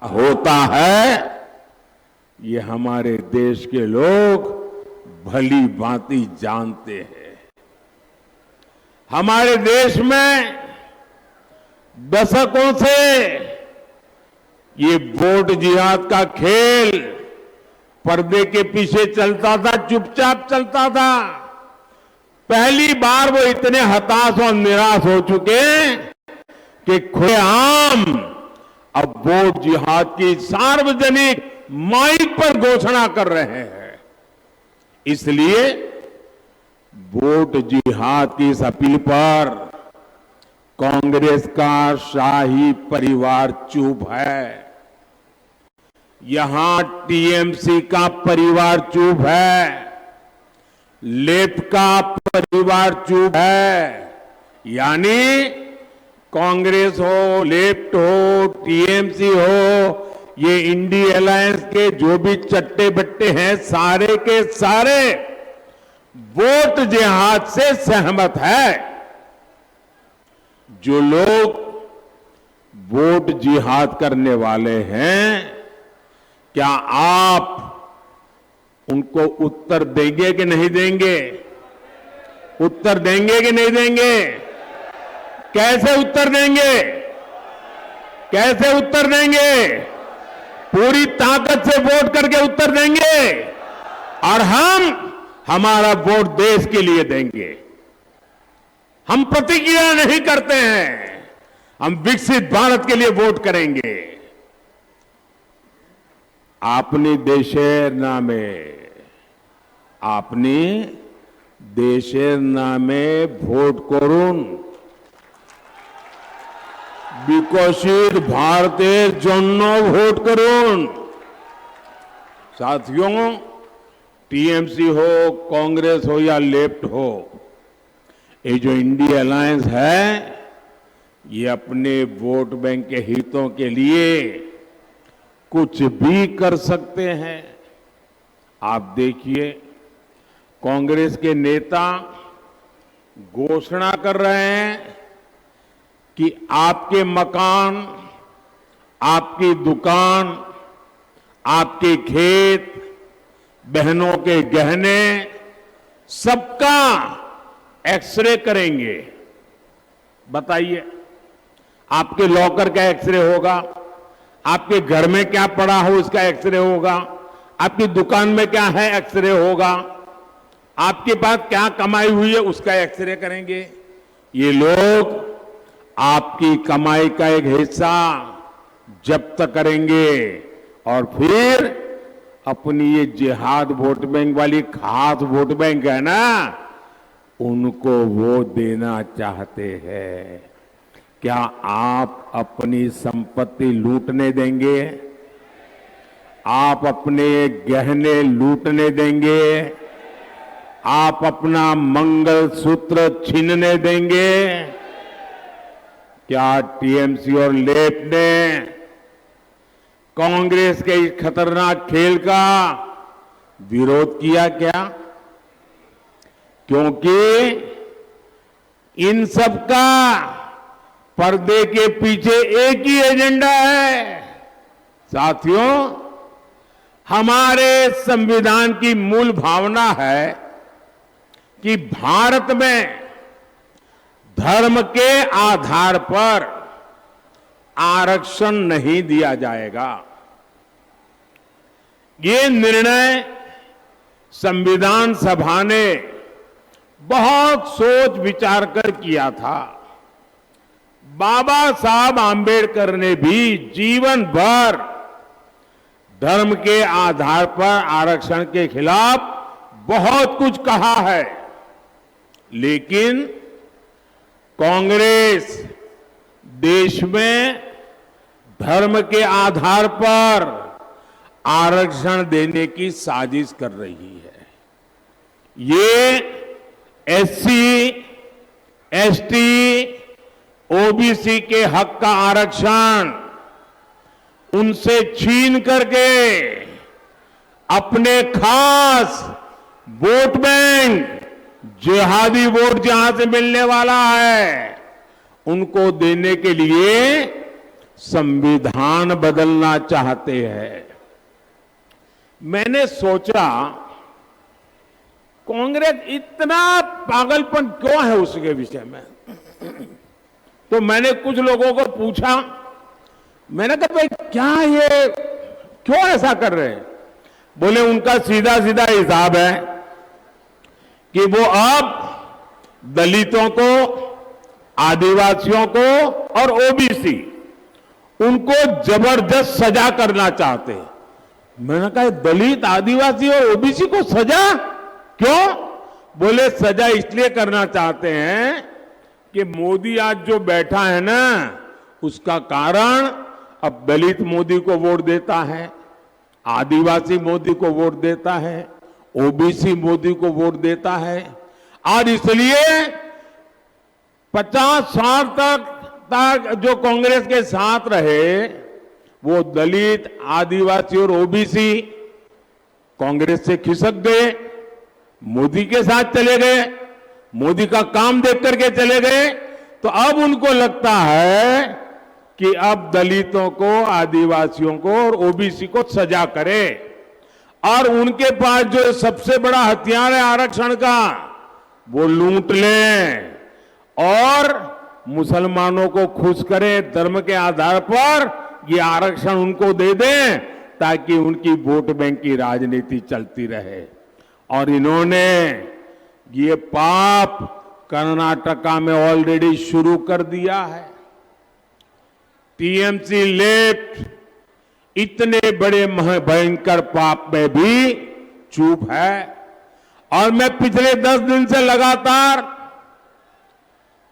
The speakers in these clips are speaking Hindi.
होता है, ये हमारे देश के लोग भली भांति जानते हैं। हमारे देश में दशकों से ये वोट जिहाद का खेल पर्दे के पीछे चलता था, चुपचाप चलता था। पहली बार वो इतने हताश और निराश हो चुके कि खुलेआम अब वोट जिहाद की सार्वजनिक माइक पर घोषणा कर रहे हैं। इसलिए वोट जिहाद की इस अपील पर कांग्रेस का शाही परिवार चुप है, यहां टीएमसी का परिवार चुप है, लेफ्ट का परिवार चुप है। यानी कांग्रेस हो, लेफ्ट हो, टीएमसी हो, ये इंडी अलायंस के जो भी चट्टे बट्टे हैं, सारे के सारे वोट जिहाद से सहमत है। जो लोग वोट जिहाद करने वाले हैं, क्या आप उनको उत्तर देंगे कि नहीं देंगे? उत्तर देंगे कि नहीं देंगे? कैसे उत्तर देंगे? कैसे उत्तर देंगे? पूरी ताकत से वोट करके उत्तर देंगे और हम हमारा वोट देश के लिए देंगे। हम प्रतिक्रिया नहीं करते हैं, हम विकसित भारत के लिए वोट करेंगे। अपनी देशेर नामे, अपनी देशेर नामे ভোট করুন, विकसित भारतेर জন্য ভোট করুন। साथियों, टीएमसी हो, कांग्रेस हो या लेफ्ट हो, ये जो इंडिया अलायंस है, ये अपने वोट बैंक के हितों के लिए कुछ भी कर सकते हैं। आप देखिए, कांग्रेस के नेता घोषणा कर रहे हैं कि आपके मकान, आपकी दुकान, आपके खेत, बहनों के गहने, सबका एक्सरे करेंगे। बताइए, आपके लॉकर का एक्सरे होगा, आपके घर में क्या पड़ा हो उसका एक्सरे होगा, आपकी दुकान में क्या है एक्सरे होगा, आपके पास क्या कमाई हुई है उसका एक्सरे करेंगे। ये लोग आपकी कमाई का एक हिस्सा जब्त करेंगे और फिर अपनी ये जिहाद वोट बैंक वाली खास वोट बैंक है ना, उनको वोट देना चाहते हैं। क्या आप अपनी संपत्ति लूटने देंगे? आप अपने गहने लूटने देंगे? आप अपना मंगलसूत्र छीनने देंगे? क्या टीएमसी और लेफ्ट ने कांग्रेस के इस खतरनाक खेल का विरोध किया क्या? क्योंकि इन सब का पर्दे के पीछे एक ही एजेंडा है। साथियों, हमारे संविधान की मूल भावना है कि भारत में धर्म के आधार पर आरक्षण नहीं दिया जाएगा। ये निर्णय संविधान सभा ने बहुत सोच विचार कर किया था। बाबा साहब आंबेडकर ने भी जीवन भर धर्म के आधार पर आरक्षण के खिलाफ बहुत कुछ कहा है, लेकिन कांग्रेस देश में धर्म के आधार पर आरक्षण देने की साजिश कर रही है। ये एससी, एसटी, ओबीसी के हक का आरक्षण उनसे छीन करके अपने खास वोट बैंक, जिहादी वोट जहां से मिलने वाला है, उनको देने के लिए संविधान बदलना चाहते हैं। मैंने सोचा कांग्रेस इतना पागलपन क्यों है उसके विषय में। तो मैंने कुछ लोगों को पूछा, मैंने कहा भाई क्या ये क्यों ऐसा कर रहे हैं। बोले उनका सीधा सीधा हिसाब है कि वो अब दलितों को, आदिवासियों को और ओबीसी उनको जबरदस्त सजा करना चाहते हैं। मैंने कहा दलित, आदिवासी और ओबीसी को सजा क्यों। बोले सजा इसलिए करना चाहते हैं कि मोदी आज जो बैठा है ना, उसका कारण अब दलित मोदी को वोट देता है, आदिवासी मोदी को वोट देता है, ओबीसी मोदी को वोट देता है। और इसलिए 50 साल तक जो कांग्रेस के साथ रहे वो दलित, आदिवासी और ओबीसी कांग्रेस से खिसक गए, मोदी के साथ चले गए, मोदी का काम देख करके चले गए। तो अब उनको लगता है कि अब दलितों को, आदिवासियों को और ओबीसी को सजा करे। और उनके पास जो सबसे बड़ा हथियार है आरक्षण का, वो लूट लें और मुसलमानों को खुश करें, धर्म के आधार पर ये आरक्षण उनको दे दें ताकि उनकी वोट बैंक की राजनीति चलती रहे। और इन्होंने ये पाप कर्नाटका में ऑलरेडी शुरू कर दिया है। टीएमसी लेफ्ट इतने बड़े भयंकर पाप में भी चुप है। और मैं पिछले 10 दिन से लगातार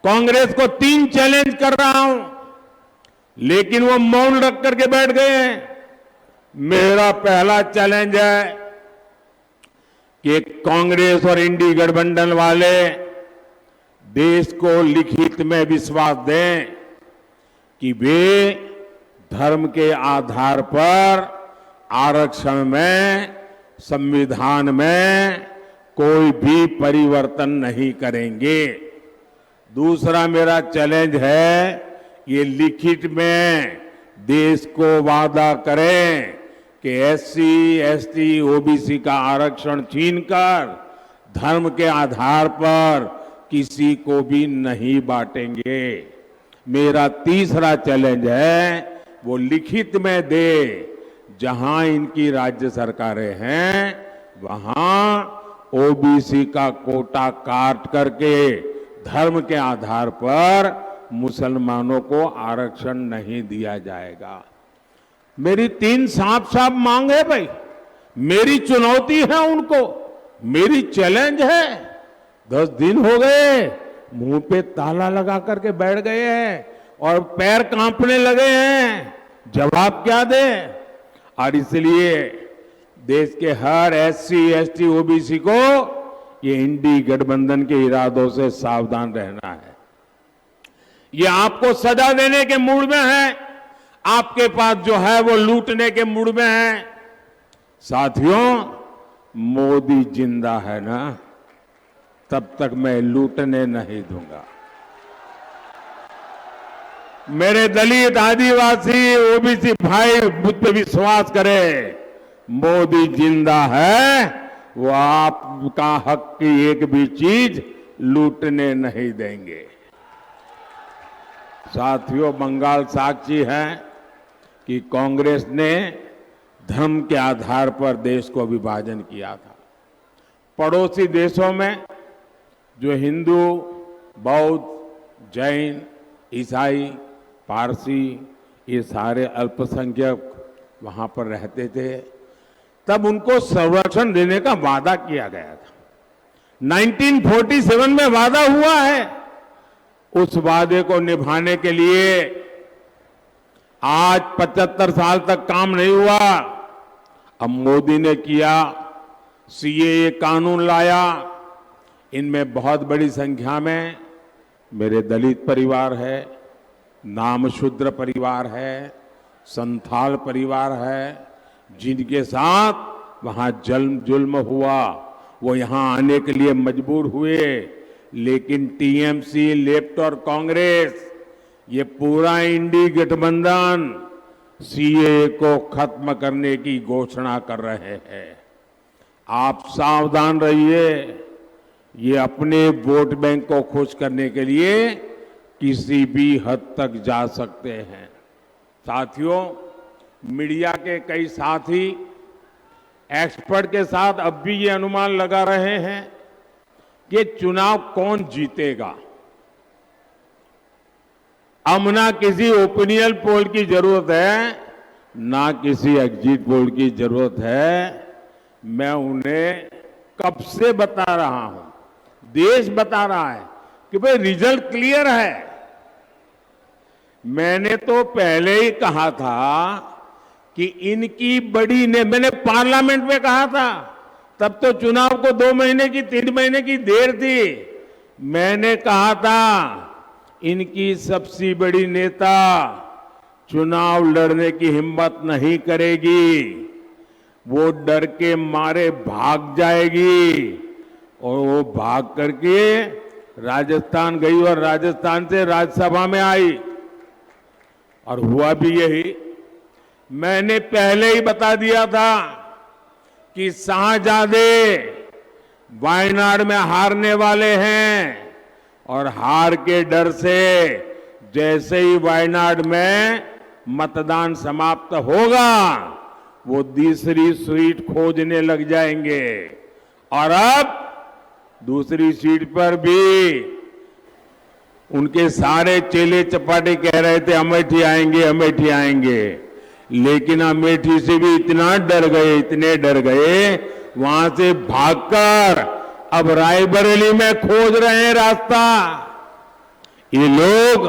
कांग्रेस को 3 चैलेंज कर रहा हूं, लेकिन वो मौन रख करके बैठ गए हैं। मेरा पहला चैलेंज है कि कांग्रेस और इंडी गठबंधन वाले देश को लिखित में विश्वास दें कि वे धर्म के आधार पर आरक्षण में, संविधान में कोई भी परिवर्तन नहीं करेंगे। दूसरा मेरा चैलेंज है ये लिखित में देश को वादा करें कि एससी, एसटी, ओबीसी का आरक्षण छीनकर धर्म के आधार पर किसी को भी नहीं बांटेंगे। मेरा तीसरा चैलेंज है वो लिखित में दे, जहां इनकी राज्य सरकारें हैं वहां ओबीसी का कोटा काट करके धर्म के आधार पर मुसलमानों को आरक्षण नहीं दिया जाएगा। मेरी 3 साफ साफ मांग है भाई, मेरी चुनौती है उनको, मेरी चैलेंज है। 10 दिन हो गए, मुंह पे ताला लगा करके बैठ गए हैं और पैर कांपने लगे हैं, जवाब क्या दें। और इसलिए देश के हर एससी, एसटी, ओबीसी को ये इंडी गठबंधन के इरादों से सावधान रहना है। ये आपको सजा देने के मूड में है, आपके पास जो है वो लूटने के मूड में है। साथियों, मोदी जिंदा है ना, तब तक मैं लूटने नहीं दूंगा। मेरे दलित, आदिवासी, ओबीसी भाई मुझ पे विश्वास करें, मोदी जिंदा है, वो आपका हक की एक भी चीज लूटने नहीं देंगे। साथियों, बंगाल साक्षी है कि कांग्रेस ने धर्म के आधार पर देश को विभाजन किया था। पड़ोसी देशों में जो हिंदू, बौद्ध, जैन, ईसाई, पारसी, ये सारे अल्पसंख्यक वहां पर रहते थे, तब उनको संरक्षण देने का वादा किया गया था। 1947 में वादा हुआ है। उस वादे को निभाने के लिए आज 75 साल तक काम नहीं हुआ। अब मोदी ने किया, सीएए कानून लाया। इनमें बहुत बड़ी संख्या में मेरे दलित परिवार है, नामशूद्र परिवार है, संथाल परिवार है, जिनके साथ वहां जुल्म हुआ, वो यहां आने के लिए मजबूर हुए। लेकिन टीएमसी, लेफ्ट और कांग्रेस ये पूरा इंडी गठबंधन सीएए को खत्म करने की घोषणा कर रहे हैं। आप सावधान रहिए, ये अपने वोट बैंक को खुश करने के लिए किसी भी हद तक जा सकते हैं। साथियों, मीडिया के कई साथी एक्सपर्ट के साथ अब भी ये अनुमान लगा रहे हैं कि चुनाव कौन जीतेगा। अब ना किसी ओपिनियन पोल की जरूरत है, ना किसी एग्जिट पोल की जरूरत है। मैं उन्हें कब से बता रहा हूं, देश बता रहा है कि भाई रिजल्ट क्लियर है। मैंने तो पहले ही कहा था कि इनकी बड़ी ने मैंने पार्लियामेंट में कहा था, तब तो चुनाव को 2 महीने की 3 महीने की देर थी। मैंने कहा था इनकी सबसे बड़ी नेता चुनाव लड़ने की हिम्मत नहीं करेगी, वो डर के मारे भाग जाएगी और वो भाग करके राजस्थान गई और राजस्थान से राज्यसभा में आई और हुआ भी यही। मैंने पहले ही बता दिया था कि शाहजादे वायनाड में हारने वाले हैं और हार के डर से जैसे ही वायनाड में मतदान समाप्त होगा वो दूसरी सीट खोजने लग जाएंगे और अब दूसरी सीट पर भी उनके सारे चेले चपाटे कह रहे थे अमेठी आएंगे अमेठी आएंगे, लेकिन अमेठी से भी इतना डर गए, इतने डर गए, वहां से भागकर अब रायबरेली में खोज रहे हैं रास्ता। ये लोग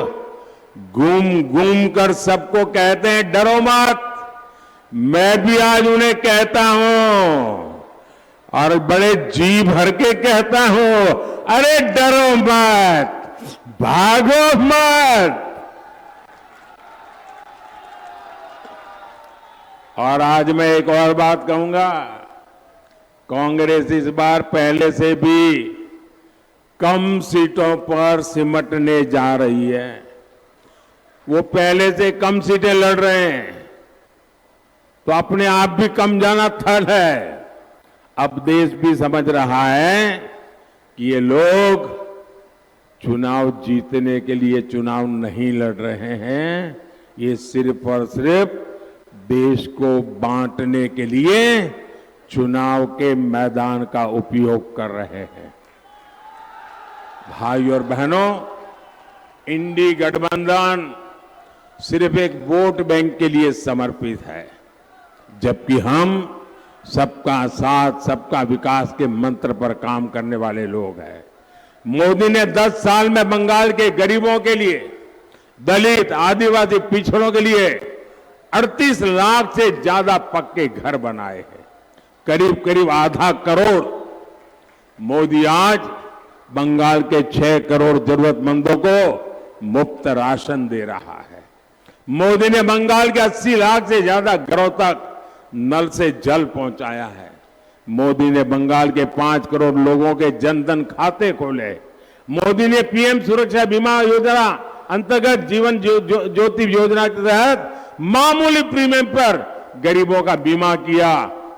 घूम घूम कर सबको कहते हैं डरो मत। मैं भी आज उन्हें कहता हूं और बड़े जी भर के कहता हूं, अरे डरो मत, भागो मत। और आज मैं एक और बात कहूंगा, कांग्रेस इस बार पहले से भी कम सीटों पर सिमटने जा रही है। वो पहले से कम सीटें लड़ रहे हैं तो अपने आप भी कम जाना थल है। अब देश भी समझ रहा है कि ये लोग चुनाव जीतने के लिए चुनाव नहीं लड़ रहे हैं, ये सिर्फ और सिर्फ देश को बांटने के लिए चुनाव के मैदान का उपयोग कर रहे हैं। भाई और बहनों, इंडी गठबंधन सिर्फ एक वोट बैंक के लिए समर्पित है, जबकि हम सबका साथ सबका विकास के मंत्र पर काम करने वाले लोग हैं। मोदी ने 10 साल में बंगाल के गरीबों के लिए, दलित आदिवासी पिछड़ों के लिए 38 लाख से ज्यादा पक्के घर बनाए हैं, करीब करीब आधा करोड़। मोदी आज बंगाल के 6 करोड़ जरूरतमंदों को मुफ्त राशन दे रहा है। मोदी ने बंगाल के 80 लाख से ज्यादा घरों तक नल से जल पहुंचाया है। मोदी ने बंगाल के 5 करोड़ लोगों के जनधन खाते खोले। मोदी ने पीएम सुरक्षा बीमा योजना अंतर्गत जीवन ज्योति योजना के तहत मामूली प्रीमियम पर गरीबों का बीमा किया।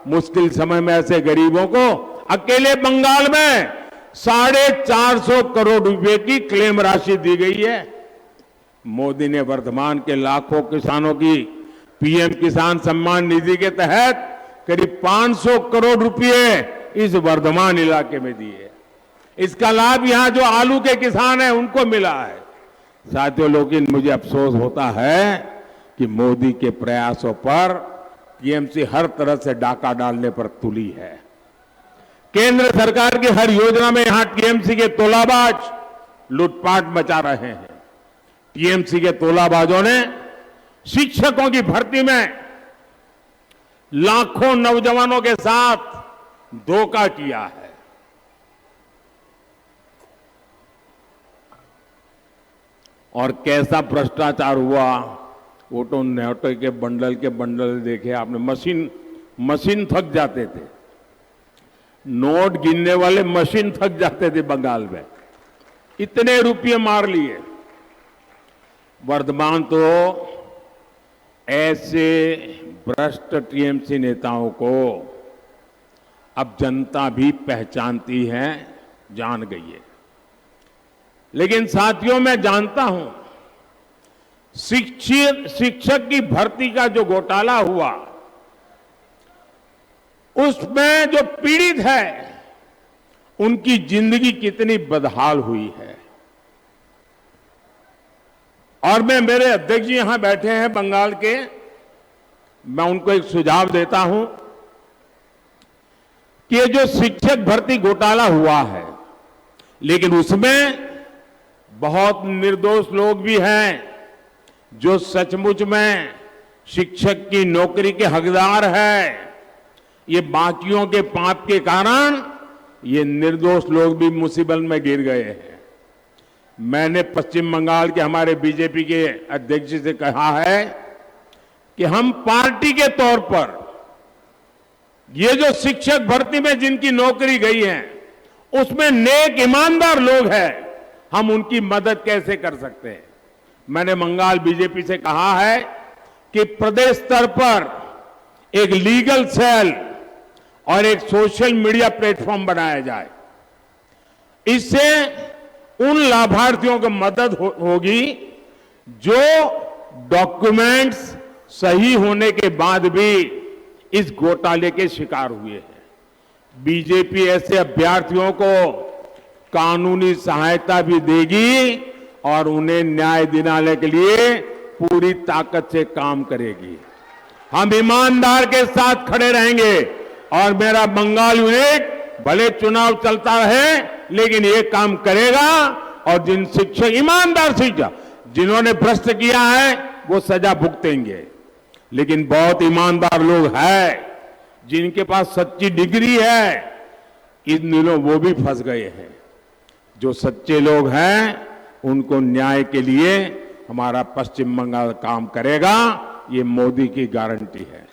मुश्किल समय में ऐसे गरीबों को अकेले बंगाल में 450 करोड़ रुपए की क्लेम राशि दी गई है। मोदी ने वर्धमान के लाखों किसानों की पीएम किसान सम्मान निधि के तहत करीब 500 करोड़ रुपए इस वर्धमान इलाके में दिए। इसका लाभ यहां जो आलू के किसान हैं उनको मिला है। साथियों, लेकिन मुझे अफसोस होता है कि मोदी के प्रयासों पर टीएमसी हर तरह से डाका डालने पर तुली है। केंद्र सरकार की हर योजना में यहां टीएमसी के तोलाबाज लूटपाट मचा रहे हैं। टीएमसी के तोलाबाजों ने शिक्षकों की भर्ती में लाखों नौजवानों के साथ धोखा किया है। और कैसा भ्रष्टाचार हुआ, वो तो नोटों के बंडल देखे आपने। मशीन थक जाते थे, नोट गिनने वाले मशीन थक जाते थे बंगाल में, इतने रुपये मार लिए। वर्तमान तो ऐसे भ्रष्ट टीएमसी नेताओं को अब जनता भी पहचानती है, जान गई है। लेकिन साथियों, मैं जानता हूं शिक्षक की भर्ती का जो घोटाला हुआ, उसमें जो पीड़ित है उनकी जिंदगी कितनी बदहाल हुई है। और मेरे अध्यक्ष जी यहां बैठे हैं बंगाल के, मैं उनको एक सुझाव देता हूं कि ये जो शिक्षक भर्ती घोटाला हुआ है, लेकिन उसमें बहुत निर्दोष लोग भी हैं जो सचमुच में शिक्षक की नौकरी के हकदार है। ये बाकियों के पाप के कारण ये निर्दोष लोग भी मुसीबत में गिर गए हैं। मैंने पश्चिम बंगाल के हमारे बीजेपी के अध्यक्ष जी से कहा है कि हम पार्टी के तौर पर ये जो शिक्षक भर्ती में जिनकी नौकरी गई है, उसमें नेक ईमानदार लोग हैं, हम उनकी मदद कैसे कर सकते हैं। मैंने बंगाल बीजेपी से कहा है कि प्रदेश स्तर पर एक लीगल सेल और एक सोशल मीडिया प्लेटफॉर्म बनाया जाए। इससे उन लाभार्थियों को मदद होगी जो डॉक्यूमेंट्स सही होने के बाद भी इस घोटाले के शिकार हुए हैं। बीजेपी ऐसे अभ्यर्थियों को कानूनी सहायता भी देगी और उन्हें न्याय दिलाने के लिए पूरी ताकत से काम करेगी। हम ईमानदार के साथ खड़े रहेंगे और मेरा बंगाल यूनिट भले चुनाव चलता रहे, लेकिन ये काम करेगा और जिन शिक्षक ईमानदार शिक्षक जिन्होंने भ्रष्ट किया है वो सजा भुगतेंगे। लेकिन बहुत ईमानदार लोग हैं जिनके पास सच्ची डिग्री है, इन दिनों वो भी फंस गए हैं। जो सच्चे लोग हैं उनको न्याय के लिए हमारा पश्चिम बंगाल काम करेगा, ये मोदी की गारंटी है।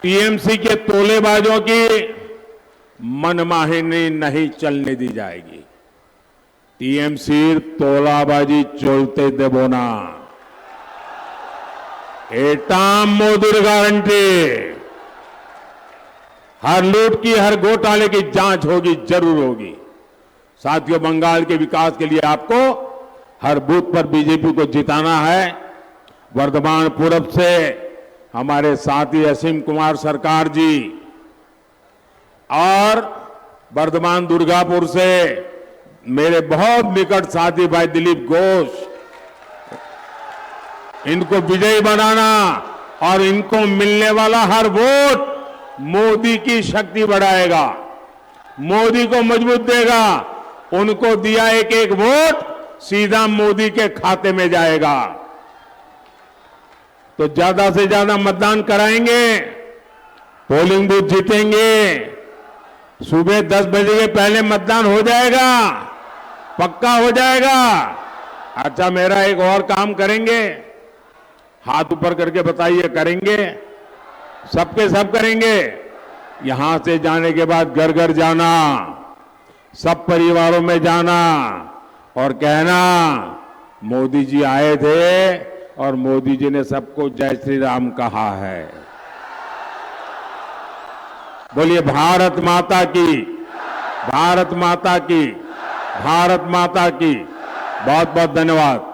टीएमसी के तोलेबाजों की मनमानी नहीं चलने दी जाएगी। टीएमसी तोलाबाजी चलते देबो ना, एटाम मोदी गारंटी। हर लूट की, हर घोटाले की जांच होगी, जरूर होगी। साथियों, बंगाल के विकास के लिए आपको हर बूथ पर बीजेपी को जिताना है। वर्धमान पूरब से हमारे साथी असीम कुमार सरकार जी और वर्धमान दुर्गापुर से मेरे बहुत निकट साथी भाई दिलीप घोष, इनको विजयी बनाना और इनको मिलने वाला हर वोट मोदी की शक्ति बढ़ाएगा, मोदी को मजबूत देगा। उनको दिया एक एक वोट सीधा मोदी के खाते में जाएगा। तो ज्यादा से ज्यादा मतदान कराएंगे, पोलिंग बूथ जीतेंगे। सुबह 10 बजे के पहले मतदान हो जाएगा, पक्का हो जाएगा। अच्छा, मेरा एक और काम करेंगे, हाथ ऊपर करके बताइए, करेंगे? सबके सब करेंगे। यहां से जाने के बाद घर घर जाना, सब परिवारों में जाना और कहना मोदी जी आए थे और मोदी जी ने सबको जय श्री राम कहा है। बोलिए भारत माता की, भारत माता की, भारत माता की। बहुत बहुत धन्यवाद।